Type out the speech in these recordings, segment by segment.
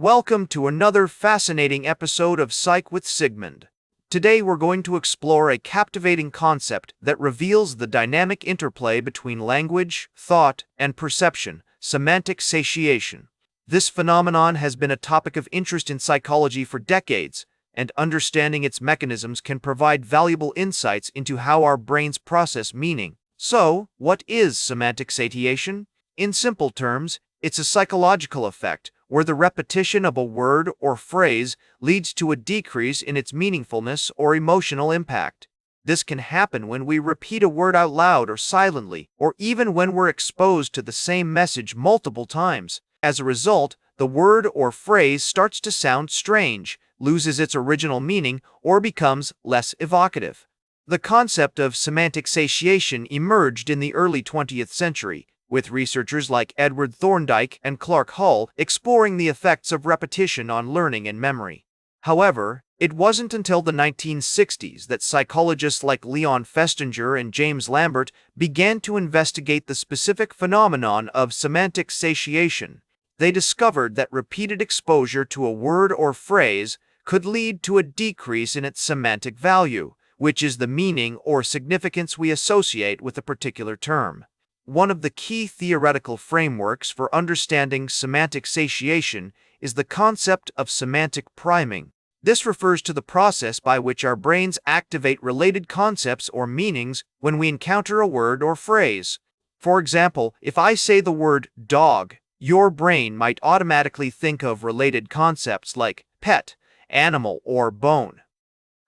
Welcome to another fascinating episode of Psych with Sigmund. Today we're going to explore a captivating concept that reveals the dynamic interplay between language, thought, and perception, semantic satiation. This phenomenon has been a topic of interest in psychology for decades, and understanding its mechanisms can provide valuable insights into how our brains process meaning. So, what is semantic satiation? In simple terms, it's a psychological effect where the repetition of a word or phrase leads to a decrease in its meaningfulness or emotional impact. This can happen when we repeat a word out loud or silently, or even when we're exposed to the same message multiple times. As a result, the word or phrase starts to sound strange, loses its original meaning, or becomes less evocative. The concept of semantic satiation emerged in the early 20th century, with researchers like Edward Thorndike and Clark Hull exploring the effects of repetition on learning and memory. However, it wasn't until the 1960s that psychologists like Leon Festinger and James Lambert began to investigate the specific phenomenon of semantic satiation. They discovered that repeated exposure to a word or phrase could lead to a decrease in its semantic value, which is the meaning or significance we associate with a particular term. One of the key theoretical frameworks for understanding semantic satiation is the concept of semantic priming. This refers to the process by which our brains activate related concepts or meanings when we encounter a word or phrase. For example, if I say the word dog, your brain might automatically think of related concepts like pet, animal, or bone.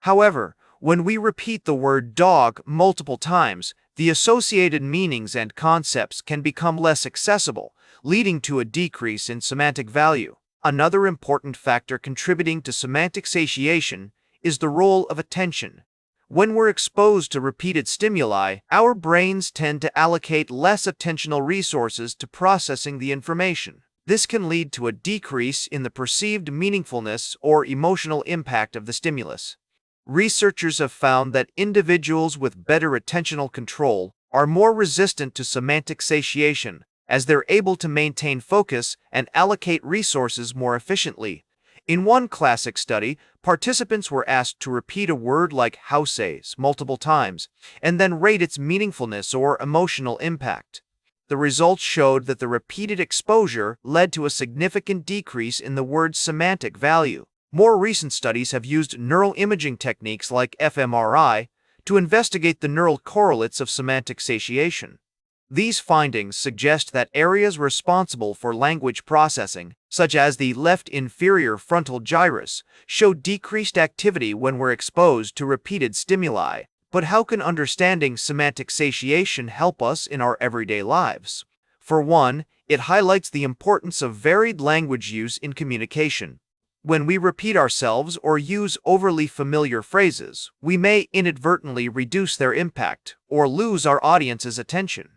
However, when we repeat the word dog multiple times, the associated meanings and concepts can become less accessible, leading to a decrease in semantic value. Another important factor contributing to semantic satiation is the role of attention. When we're exposed to repeated stimuli, our brains tend to allocate less attentional resources to processing the information. This can lead to a decrease in the perceived meaningfulness or emotional impact of the stimulus. Researchers have found that individuals with better attentional control are more resistant to semantic satiation, as they're able to maintain focus and allocate resources more efficiently. In one classic study, participants were asked to repeat a word like houses multiple times, and then rate its meaningfulness or emotional impact. The results showed that the repeated exposure led to a significant decrease in the word's semantic value. More recent studies have used neural imaging techniques like fMRI to investigate the neural correlates of semantic satiation. These findings suggest that areas responsible for language processing, such as the left inferior frontal gyrus, show decreased activity when we're exposed to repeated stimuli. But how can understanding semantic satiation help us in our everyday lives? For one, it highlights the importance of varied language use in communication. When we repeat ourselves or use overly familiar phrases, we may inadvertently reduce their impact or lose our audience's attention.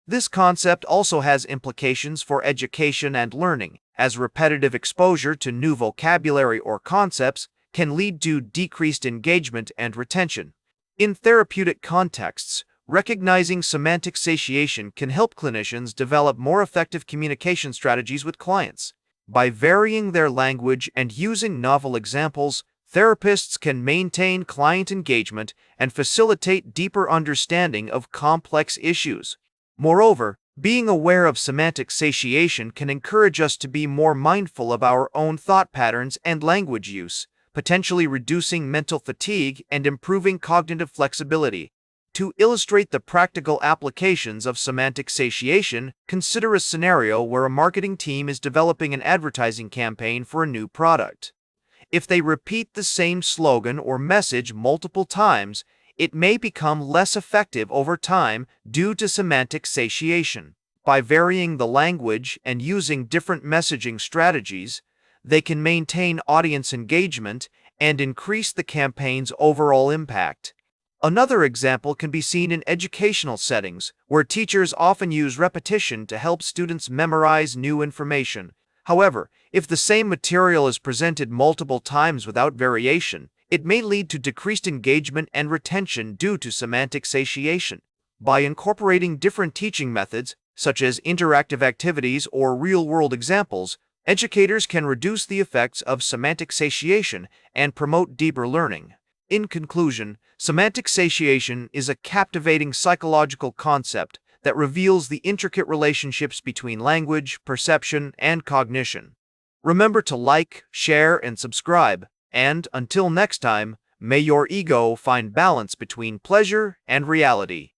This concept also has implications for education and learning, as repetitive exposure to new vocabulary or concepts can lead to decreased engagement and retention. In therapeutic contexts, recognizing semantic satiation can help clinicians develop more effective communication strategies with clients. By varying their language and using novel examples, therapists can maintain client engagement and facilitate deeper understanding of complex issues. Moreover, being aware of semantic satiation can encourage us to be more mindful of our own thought patterns and language use, potentially reducing mental fatigue and improving cognitive flexibility. To illustrate the practical applications of semantic satiation, consider a scenario where a marketing team is developing an advertising campaign for a new product. If they repeat the same slogan or message multiple times, it may become less effective over time due to semantic satiation. By varying the language and using different messaging strategies, they can maintain audience engagement and increase the campaign's overall impact. Another example can be seen in educational settings, where teachers often use repetition to help students memorize new information. However, if the same material is presented multiple times without variation, it may lead to decreased engagement and retention due to semantic satiation. By incorporating different teaching methods, such as interactive activities or real-world examples, Educators can reduce the effects of semantic satiation and promote deeper learning. In conclusion, semantic satiation is a captivating psychological concept that reveals the intricate relationships between language, perception, and cognition. Remember to like, share, and subscribe, and until next time, may your ego find balance between pleasure and reality.